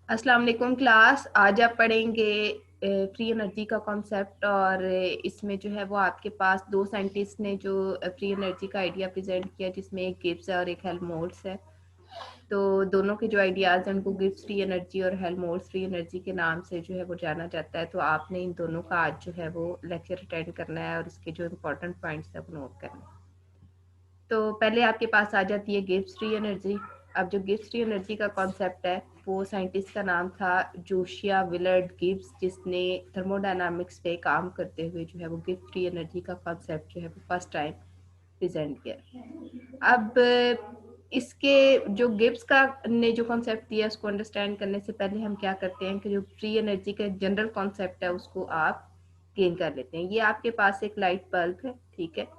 अस्सलाम वालेकुम क्लास। आज आप पढ़ेंगे फ्री एनर्जी का कॉन्सेप्ट और इसमें जो है वो आपके पास दो साइंटिस्ट ने जो फ्री एनर्जी का आइडिया प्रेजेंट किया, जिसमें एक गिब्स है और एक हेल्महोल्ट्ज है। तो दोनों के जो आइडियाज़ हैं उनको गिब्स फ्री एनर्जी और हेल्महोल्ट्ज फ्री एनर्जी के नाम से जो है वो जाना जाता है। तो आपने इन दोनों का आज जो है वो लेक्चर अटेंड करना है और इसके जो इम्पोर्टेंट पॉइंट्स है वो नोट करना है। तो पहले आपके पास आ जाती है गिब्स फ्री एनर्जी। अब जो गिब्स फ्री एनर्जी का कॉन्सेप्ट है वो साइंटिस्ट का नाम था जोशिया विलर्ड गिब्स, जिसने थर्मोडायनामिक्स पे काम करते हुए जो है वो गिब्स फ्री एनर्जी का कॉन्सेप्ट जो है वो फर्स्ट टाइम प्रेजेंट किया। अब इसके जो गिब्स का ने जो कॉन्सेप्ट दिया उसको अंडरस्टैंड करने से पहले हम क्या करते हैं कि जो फ्री एनर्जी का जनरल कॉन्सेप्ट है उसको आप गेन कर लेते हैं। ये आपके पास एक लाइट बल्ब है, ठीक है।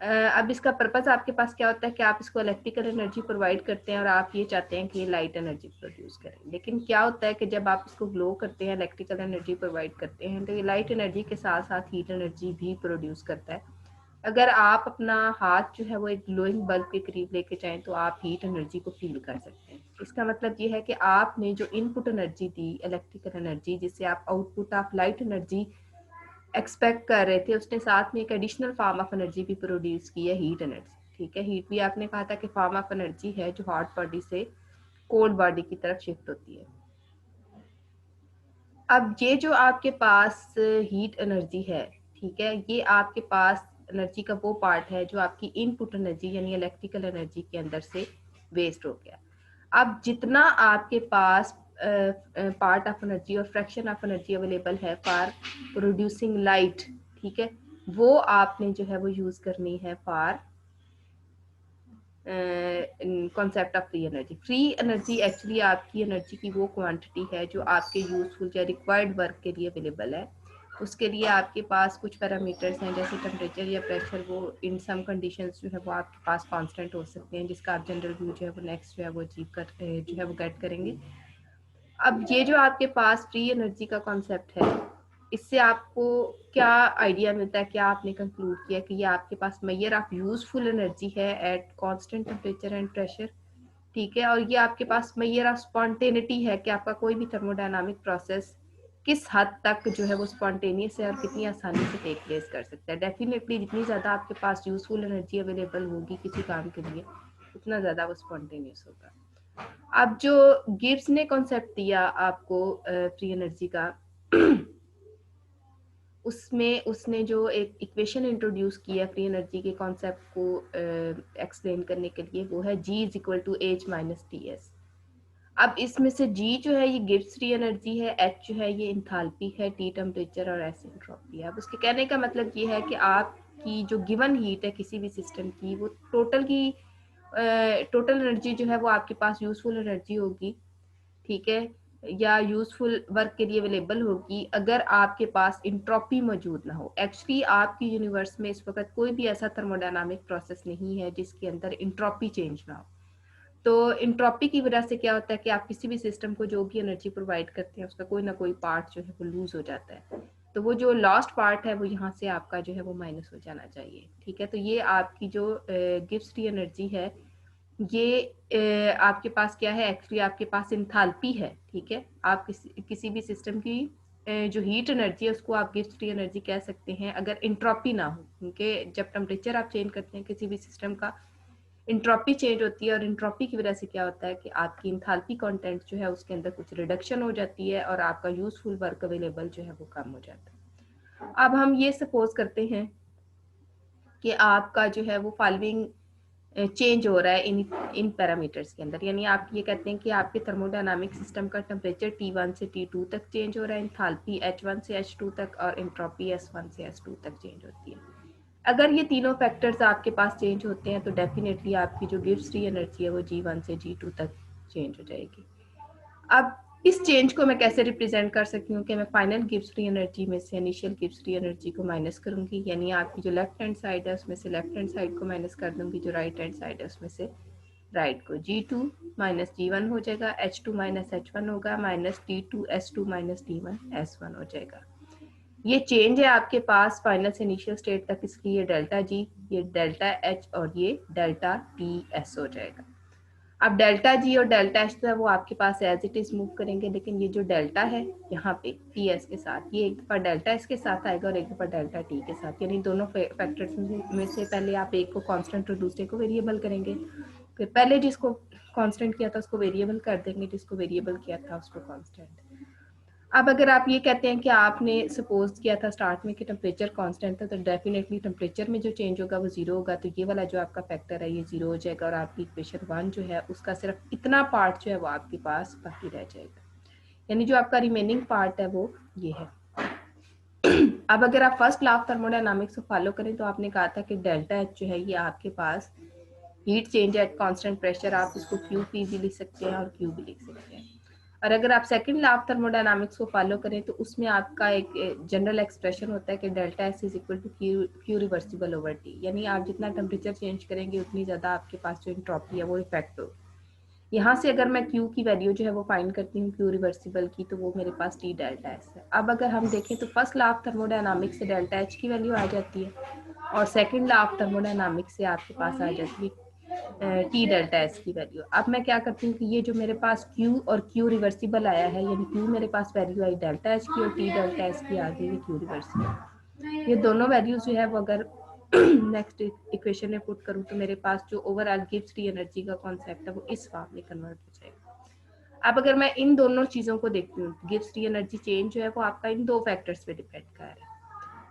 अब इसका पर्पस आपके पास क्या होता है कि आप इसको इलेक्ट्रिकल एनर्जी प्रोवाइड करते हैं और आप ये चाहते हैं कि ये लाइट एनर्जी प्रोड्यूस करें। लेकिन क्या होता है कि जब आप इसको ग्लो करते हैं, इलेक्ट्रिकल एनर्जी प्रोवाइड करते हैं, तो ये लाइट एनर्जी के साथ साथ हीट एनर्जी भी प्रोड्यूस करता है। अगर आप अपना हाथ जो है वो एक ग्लोइंग बल्ब के करीब लेके जाएं तो आप हीट एनर्जी को फील कर सकते हैं। इसका मतलब ये है कि आपने जो इनपुट एनर्जी दी, इलेक्ट्रिकल एनर्जी, जिससे आप output of light energy expect कर रहे थे, उसने साथ में एक एडिशनल फॉर्म ऑफ एनर्जी भी प्रोड्यूस की है, हीट एनर्जी। ठीक है, हीट भी आपने कहा था कि फॉर्म ऑफ एनर्जी है जो हॉट बॉडी से कोल्ड बॉडी की तरफ शिफ्ट होती है। अब ये जो आपके पास हीट एनर्जी है, ठीक है, ये आपके पास एनर्जी का वो पार्ट है जो आपकी इनपुट एनर्जी यानी इलेक्ट्रिकल एनर्जी के अंदर से वेस्ट हो गया। अब जितना आपके पास पार्ट ऑफ एनर्जी और फ्रैक्शन ऑफ एनर्जी अवेलेबल है फॉर प्रोड्यूसिंग लाइट, ठीक है, वो आपने जो है वो यूज करनी है for concept of free energy. Free energy actually आपकी एनर्जी की वो क्वांटिटी है जो आपके यूजफुल या रिक्वायर्ड वर्क के लिए अवेलेबल है। उसके लिए आपके पास कुछ पैरामीटर्स हैं जैसे टेम्परेचर या प्रेशर, वो इन सम कंडीशंस जो है वो आपके पास कांस्टेंट हो सकते हैं, जिसका आप जनरल व्यू जो है वो नेक्स्ट जो है वो अचीव कर जो है वो गेट करेंगे। अब ये जो आपके पास फ्री एनर्जी का कॉन्सेप्ट है, इससे आपको क्या आइडिया मिलता है, क्या आपने कंक्लूड किया कि ये आपके पास मेजर ऑफ यूजफुल एनर्जी है eight constant temperature and pressure, ठीक है। और ये आपके पास मेजर ऑफ स्पॉन्टेनिटी है कि आपका कोई भी थर्मोडायनामिक प्रोसेस किस हद तक जो है वो स्पॉन्टेनियस है और कितनी आसानी से टेक प्लेस कर सकता है। डेफिनेटली जितनी ज़्यादा आपके पास यूजफुल एनर्जी अवेलेबल होगी किसी काम के लिए, उतना ज़्यादा वो स्पॉन्टेनियस होगा। अब जो गिब्स ने कॉन्सेप्ट दिया आपको फ्री एनर्जी का, उसमें उसने जो एक इक्वेशन इंट्रोड्यूस किया फ्री एनर्जी के कॉन्सेप्ट को एक्सप्लेन करने के लिए, वो है G is equal to H minus T S. अब इसमें से G जो है ये गिब्स फ्री एनर्जी है, H जो है ये इंथाल्पी है, T टेम्परेचर और S एंट्रोपी है। अब उसके कहने का मतलब ये है कि आपकी जो गिवन हीट है किसी भी सिस्टम की, वो टोटल एनर्जी जो है वो आपके पास यूजफुल एनर्जी होगी, ठीक है, या यूजफुल वर्क के लिए अवेलेबल होगी अगर आपके पास इंट्रोपी मौजूद ना हो। एक्चुअली आपकी यूनिवर्स में इस वक्त कोई भी ऐसा थर्मोडायनामिक प्रोसेस नहीं है जिसके अंदर इंट्रोपी चेंज ना हो। तो इंट्रोपी की वजह से क्या होता है कि आप किसी भी सिस्टम को जो भी एनर्जी प्रोवाइड करते हैं उसका कोई ना कोई पार्ट जो है वो लूज हो जाता है। तो वो जो लास्ट पार्ट है वो यहाँ से आपका जो है वो माइनस हो जाना चाहिए, ठीक है। तो ये आपकी जो गिब्स फ्री एनर्जी है, ये आपके पास क्या है, एक्चुअली आपके पास इंथाल्पी है, ठीक है। आप किसी भी सिस्टम की जो हीट एनर्जी है उसको आप गिब्स फ्री एनर्जी कह सकते हैं अगर इंट्रोपी ना हो, क्योंकि जब टेम्परेचर आप चेंज करते हैं किसी भी सिस्टम का, इंट्रोपी चेंज होती है और इंट्रोपी की वजह से क्या होता है कि आपकी इंथाल्पी कंटेंट जो है उसके अंदर कुछ रिडक्शन हो जाती है और आपका यूजफुल वर्क अवेलेबल जो है वो कम हो जाता है। अब हम ये सपोज करते हैं कि आपका जो है वो फॉलोइंग चेंज हो रहा है इन पैरामीटर्स के अंदर, यानी आप ये कहते हैं कि आपके थर्मोडायनामिक सिस्टम का टेम्परेचर T1 से T2 तक चेंज हो रहा है, इंथाल्पी H1 से H2 तक और इंट्रोपी S1 से S2 तक चेंज होती है। अगर ये तीनों फैक्टर्स आपके पास चेंज होते हैं तो डेफिनेटली आपकी जो गिब्स फ्री एनर्जी है वो G1 से G2 तक चेंज हो जाएगी। अब इस चेंज को मैं कैसे रिप्रेजेंट कर सकती हूँ कि मैं फाइनल गिब्स फ्री एनर्जी में से इनिशियल गिब्स फ्री एनर्जी को माइनस करूंगी, यानी आपकी जो लेफ्ट हैंड साइड है उसमें से लेफ्ट हैंड साइड को माइनस कर दूंगी, जो राइट हैंड साइड है उसमें से राइट को। G2 माइनस G1 हो जाएगा, H2 माइनस H1 होगा, minus T2 S2 minus T1 S1 हो जाएगा। ये चेंज है आपके पास फाइनल से इनिशियल स्टेट तक, इसलिए ये डेल्टा G, ये डेल्टा H और ये डेल्टा टी एस हो जाएगा। अब डेल्टा जी और डेल्टा एच जो है वो आपके पास एज इट इज मूव करेंगे, लेकिन ये जो डेल्टा है यहाँ पे टी एस के साथ, ये एक दफा डेल्टा एस के साथ आएगा और एक दफा डेल्टा टी के साथ, यानी दोनों फैक्टर्स में से पहले आप एक को कांस्टेंट और दूसरे को वेरिएबल करेंगे, फिर पहले जिसको कांस्टेंट किया था उसको वेरिएबल कर देंगे, जिसको वेरिएबल किया था उसको कांस्टेंट। अब अगर आप ये कहते हैं कि आपने सपोज किया था स्टार्ट में कि टेम्परेचर कांस्टेंट था, तो डेफिनेटली टेम्परेचर में जो चेंज होगा वो जीरो होगा, तो ये वाला जो आपका फैक्टर है ये जीरो हो जाएगा और आपकी इक्वेशन 1 जो है उसका सिर्फ इतना पार्ट जो है वो आपके पास बाकी रह जाएगा, यानी जो आपका रिमेनिंग पार्ट है वो ये है। अब अगर आप फर्स्ट लॉ ऑफ थर्मोडायनामिक्स को फॉलो करें तो आपने कहा था कि डेल्टा एच जो है ये आपके पास heat change at constant pressure, आप इसको क्यू पी भी लिख सकते हैं और क्यू भी लिख सकते हैं। और अगर आप सेकंड लॉ ऑफ थर्मोडायनामिक्स को फॉलो करें तो उसमें आपका एक जनरल एक्सप्रेशन होता है कि delta S is equal to Q reversible over T, यानी आप जितना टेम्परेचर चेंज करेंगे उतनी ज़्यादा आपके पास जो इंट्रोपी है वो इफेक्ट हो। यहाँ से अगर मैं क्यू की वैल्यू जो है वो फाइंड करती हूँ क्यू रिवर्सिबल की, तो वो मेरे पास टी डेल्टा एस है। अब अगर हम देखें तो फर्स्ट लॉ ऑफ थर्मोडायनामिक्स से डेल्टा एच की वैल्यू आ जाती है और सेकंड लॉ ऑफ थर्मोडायनामिक्स से आपके पास आ जाती है टी डेल्टा एस की वैल्यू। अब मैं क्या करती हूँ कि ये जो मेरे पास क्यू और क्यू रिवर्सिबल आया है, यानी क्यू मेरे पास वैल्यू आई डेल्टा एच की और टी डेल्टा एस की आ गई है क्यू रिवर्सिबल, ये दोनों वैल्यूज जो है वो अगर नेक्स्ट इक्वेशन में पुट करूँ तो मेरे पास जो ओवरऑल गिब्स फ्री एनर्जी का कॉन्सेप्ट है वो इस फॉर्म में कन्वर्ट हो जाएगा। अब अगर मैं इन दोनों चीज़ों को देखती हूँ, गिब्स फ्री एनर्जी चेंज जो है वो आपका इन दो फैक्टर्स पे डिपेंड कर रहा है।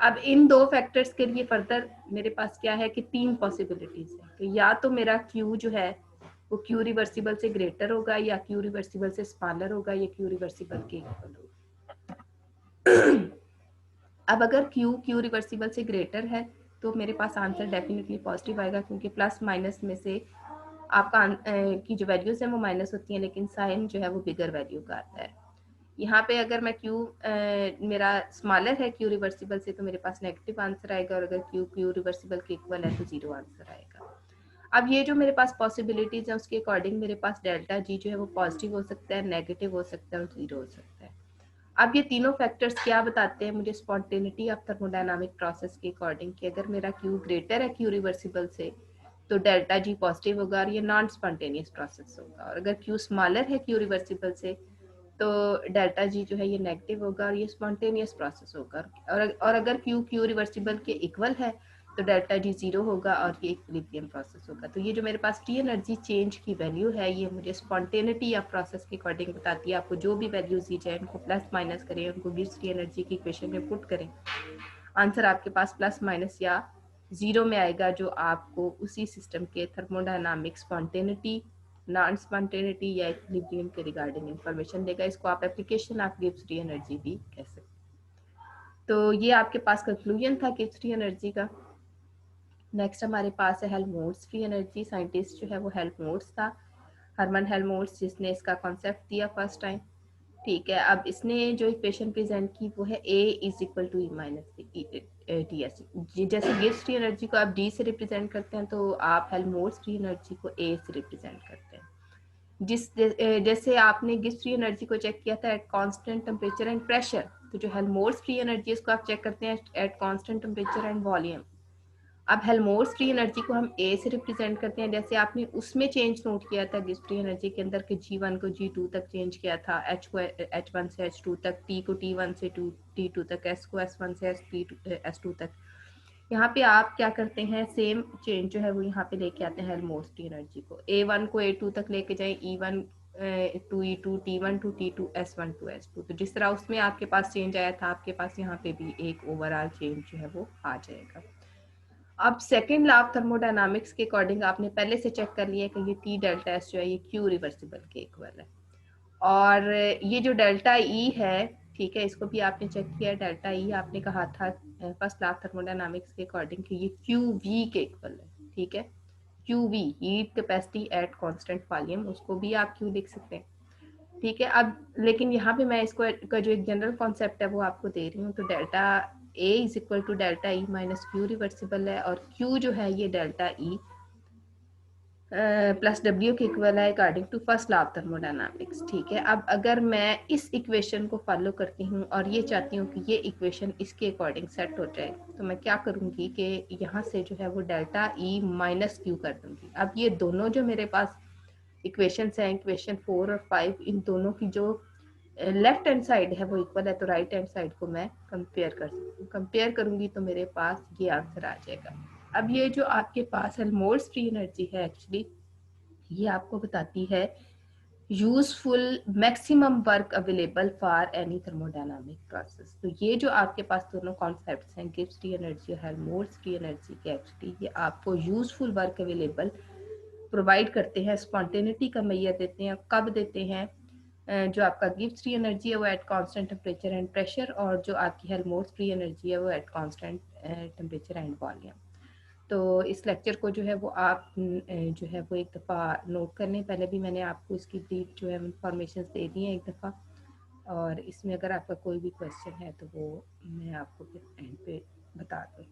अब इन दो फैक्टर्स के लिए फर्दर मेरे पास क्या है कि तीन पॉसिबिलिटीज है कि या तो मेरा क्यू जो है वो क्यू रिवर्सिबल से ग्रेटर होगा, या क्यू रिवर्सिबल से स्मॉलर होगा, या क्यू रिवर्सिबल के इक्वल होगा। अब अगर क्यू रिवर्सिबल से ग्रेटर है तो मेरे पास आंसर डेफिनेटली पॉजिटिव आएगा, क्योंकि प्लस माइनस में से आपका की जो वैल्यूज है वो माइनस होती हैं, लेकिन साइन जो है वो बिगर वैल्यू का आता है। यहाँ पे अगर मैं क्यू मेरा स्मॉलर है क्यू रिवर्सिबल से तो मेरे पास नेगेटिव आंसर आएगा, और अगर क्यू रिवर्सिबल के इक्वल है तो जीरो आंसर आएगा। अब ये जो मेरे पास पॉसिबिलिटीज है उसके अकॉर्डिंग मेरे पास डेल्टा जी जो है वो पॉजिटिव हो सकता है, नेगेटिव हो सकता है और जीरो हो सकता है। अब ये तीनों फैक्टर्स क्या बताते हैं मुझे स्पॉन्टेनिटी ऑफ थर्मोडायनामिक प्रोसेस के अकॉर्डिंग कि अगर मेरा क्यू ग्रेटर है क्यू रिवर्सिबल से तो डेल्टा जी पॉजिटिव होगा और ये नॉन स्पॉन्टेनियस प्रोसेस होगा, और अगर क्यू स्मॉलर है क्यू रिवर्सिबल से तो डेल्टा जी जो है ये नेगेटिव होगा और ये स्पॉन्टेनियस प्रोसेस होगा, और अगर क्यू रिवर्सिबल के इक्वल है तो डेल्टा जी जीरो होगा और ये इक्विलिब्रियम प्रोसेस होगा। तो ये जो मेरे पास टी एनर्जी चेंज की वैल्यू है ये मुझे स्पॉन्टेनिटी या प्रोसेस के अकॉर्डिंग बताती है। आपको जो भी वैल्यूज दी जाए उनको प्लस माइनस करें, उनको गिब्स टी एनर्जी की इक्वेशन में पुट करें, आंसर आपके पास प्लस माइनस या जीरो में आएगा, जो आपको उसी सिस्टम के थर्मोडायनामिक स्पॉन्टेनिटी, नॉन स्पॉन्टेनिटी या इक्विलिब्रियम के रिगार्डिंग इंफॉर्मेशन देगा। इसको आप application of Gibbs free energy भी कह सकते हैं। तो ये आपके पास कंक्लूजन था गिब्स फ्री एनर्जी का। नेक्स्ट हमारे पास है हेल्महोल्ट्ज फ्री एनर्जी। साइंटिस्ट जो है वो हेल्महोल्ट्ज था, हरमन हेल्महोल्ट्ज, जिसने इसका कॉन्सेप्ट दिया फर्स्ट टाइम। ठीक है, अब इसने जो इक्वेशन प्रेजेंट की वो है A is equal to E minus T S. जैसे गिब्स फ्री एनर्जी को आप D से रिप्रेजेंट करते हैं तो आप हेल्महोल्ट्ज फ्री एनर्जी को A से रिप्रेजेंट करते हैं। जैसे आपने गिब्स फ्री एनर्जी को चेक किया था at constant temperature and pressure, तो जो हेल्महोल्ट्ज फ्री एनर्जी इसको आप चेक करते हैं eight constant temperature and volume. अब हेल्महोल्ट्ज फ्री एनर्जी को हम ए से रिप्रेजेंट करते हैं, जैसे आपने उसमें चेंज नोट किया था गिब्स फ्री एनर्जी के अंदर कि G1 को G2 तक चेंज किया था, H को H1 से H2 तक, T को T1 से T2 तक, S को S1 से S2 तक। यहाँ पे आप क्या करते हैं, सेम चेंज जो है वो यहाँ पे लेके आते हैं हेल्महोल्ट्ज फ्री एनर्जी को, A1 को A2 तक लेके जाएं, E1 to E2, T1 to T2, S1 to S2। तो जिस तरह उसमें आपके पास चेंज आया था आपके पास यहाँ पे भी एक ओवरऑल चेंज जो है वो आ जाएगा। अब सेकेंड लॉ ऑफ थर्मोडायनामिक्स के अकॉर्डिंग आपने पहले से चेक कर लिया कि ये टी डेल्टा एस जो है ये क्यू रिवर्सिबल के इक्वल है, और ये जो डेल्टा ई है, ठीक है, इसको भी आपने चेक किया। डेल्टा ई आपने कहा था फर्स्ट लॉ ऑफ थर्मोडायनामिक्स के अकॉर्डिंग कि ये क्यू वी के इक्वल है। ठीक है, Q V heat capacity at constant volume, उसको भी आप क्यू लिख सकते हैं। ठीक है, अब लेकिन यहाँ पे मैं इसको का जो एक जनरल कॉन्सेप्ट है वो आपको दे रही हूँ। तो delta A is equal to delta E minus Q reversible है, और क्यू जो है ये डेल्टा ई प्लस डब्ल्यू के इक्वल है according to first law of thermodynamics. ठीक है, अब अगर मैं इस इक्वेशन को फॉलो करती हूँ और ये चाहती हूँ कि ये इक्वेशन इसके अकॉर्डिंग सेट हो जाए, तो मैं क्या करूँगी कि यहाँ से जो है वो डेल्टा ई माइनस क्यू कर दूँगी। अब ये दोनों जो मेरे पास इक्वेशंस हैं, इक्वेशन 4 और 5, इन दोनों की जो लेफ्ट हैंड साइड है वो इक्वल है, तो राइट हैंड साइड को मैं कंपेयर कर सकती हूँ। कंपेयर करूंगी तो मेरे पास ये आंसर आ जाएगा। अब ये जो आपके पास हेल्महोल्ट्ज फ्री एनर्जी है, एक्चुअली ये आपको बताती है useful maximum work available for any thermodynamic process. तो ये जो आपके पास दोनों कॉन्सेप्ट्स हैं, गिब्स फ्री एनर्जी और हेल्महोल्ट्ज फ्री एनर्जी के, एक्चुअली ये आपको यूजफुल वर्क अवेलेबल प्रोवाइड करते हैं, स्पॉन्टेनिटी का मैयर देते हैं। कब देते हैं? जो आपका गिब्स फ्री एनर्जी है वो eight constant temperature and pressure, और जो आपकी हेल्महोल्ट्ज फ्री एनर्जी है वो eight constant temperature and volume. तो इस लेक्चर को जो है वो आप जो है वो एक दफ़ा नोट कर लें। पहले भी मैंने आपको इसकी ब्रीफ जो है इंफॉर्मेशन दे दी है एक दफ़ा, और इसमें अगर आपका कोई भी क्वेश्चन है तो वो मैं आपको फिर एंड पे बता दूँ।